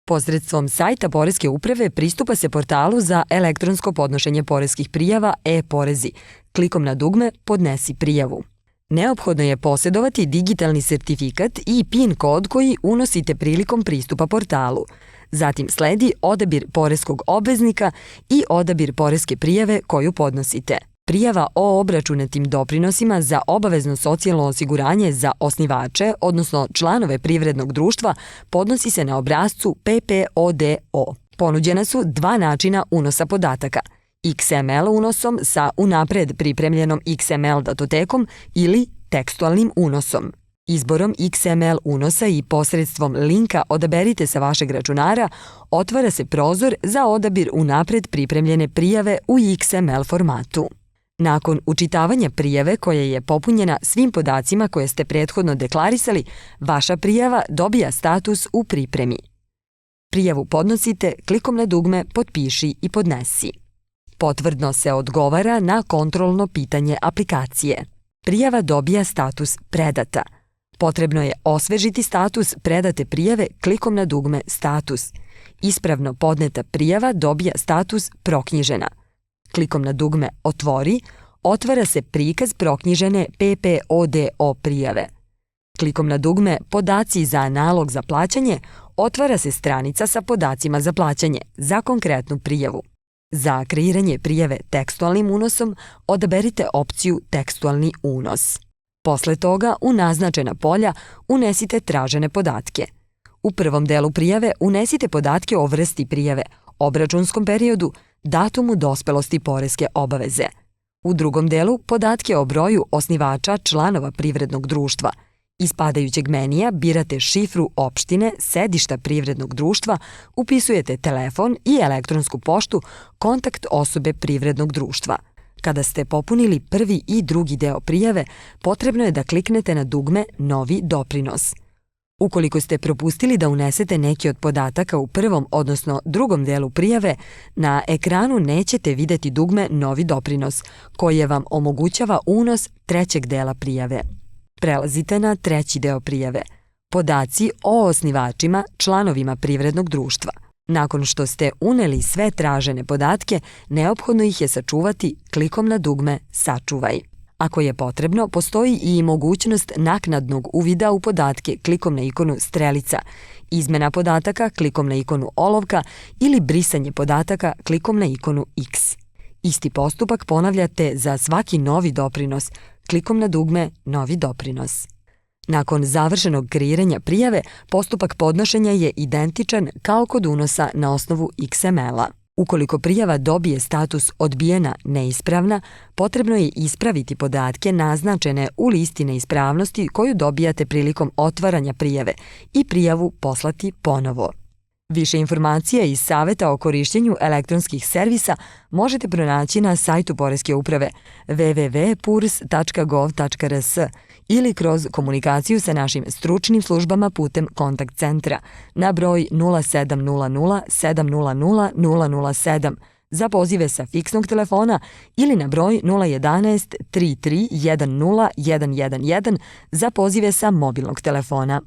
Posredstvom sajta Poreske uprave pristupa se portalu za elektronsko podnošenje poreskih prijava e-porezi, klikom na dugme Podnesi prijavu. Neophodno je posjedovati digitalni sertifikat i PIN kod koji unosite prilikom pristupa portalu. Zatim sledi odabir poreskog obveznika i odabir poreske prijave koju podnosite. Prijava o obračunatim doprinosima za obavezno socijalno osiguranje za osnivače, odnosno članove privrednog društva, podnosi se na obrascu PPODO. Ponuđena su dva načina unosa podataka – XML unosom sa unapred pripremljenom XML datotekom ili tekstualnim unosom. Izborom XML unosa i posredstvom linka Odaberite sa vašeg računara otvara se prozor za odabir unapred pripremljene prijave u XML formatu. Nakon učitavanja prijave koja je popunjena svim podacima koje ste prethodno deklarisali, vaša prijava dobija status u pripremi. Prijavu podnosite klikom na dugme Potpiši i podnesi. Potvrdno se odgovara na kontrolno pitanje aplikacije. Prijava dobija status predata. Potrebno je osvežiti status predate prijave klikom na dugme Status. Ispravno podneta prijava dobija status proknjižena. Klikom na dugme Otvori, otvara se prikaz proknjižene PPODO prijave. Klikom na dugme Podaci za nalog za plaćanje, otvara se stranica sa podacima za plaćanje za konkretnu prijavu. Za kreiranje prijave tekstualnim unosom odaberite opciju Tekstualni unos. Posle toga u naznačena polja unesite tražene podatke. U prvom delu prijave unesite podatke o vrsti prijave, obračunskom periodu, datumu dospelosti poreske obaveze. U drugom delu podatke o broju osnivača članova privrednog društva. Iz padajućeg menija birate šifru opštine, sedišta privrednog društva, upisujete telefon i elektronsku poštu, kontakt osobe privrednog društva. Kada ste popunili prvi i drugi deo prijave, potrebno je da kliknete na dugme Novi doprinos. Ukoliko ste propustili da unesete neki od podataka u prvom, odnosno drugom delu prijave, na ekranu nećete videti dugme Novi doprinos, koje vam omogućava unos trećeg dela prijave. Prelazite na treći deo prijave. Podaci o osnivačima, članovima privrednog društva. Nakon što ste uneli sve tražene podatke, neophodno ih je sačuvati klikom na dugme Sačuvaj. Ako je potrebno, postoji i mogućnost naknadnog uvida u podatke klikom na ikonu strelica, izmena podataka klikom na ikonu olovka ili brisanje podataka klikom na ikonu X. Isti postupak ponavljate za svaki novi doprinos klikom na dugme Novi doprinos. Nakon završenog kreiranja prijave, postupak podnošenja je identičan kao kod unosa na osnovu XML-a. Ukoliko prijava dobije status odbijena neispravna, potrebno je ispraviti podatke naznačene u listi neispravnosti koju dobijate prilikom otvaranja prijave i prijavu poslati ponovo. Više informacija i saveta o korišćenju elektronskih servisa možete pronaći na sajtu Poreske uprave www.purs.gov.rs ili kroz komunikaciju sa našim stručnim službama putem kontakt centra na broj 0700 700 007 za pozive sa fiksnog telefona ili na broj 011 33 10 111 za pozive sa mobilnog telefona.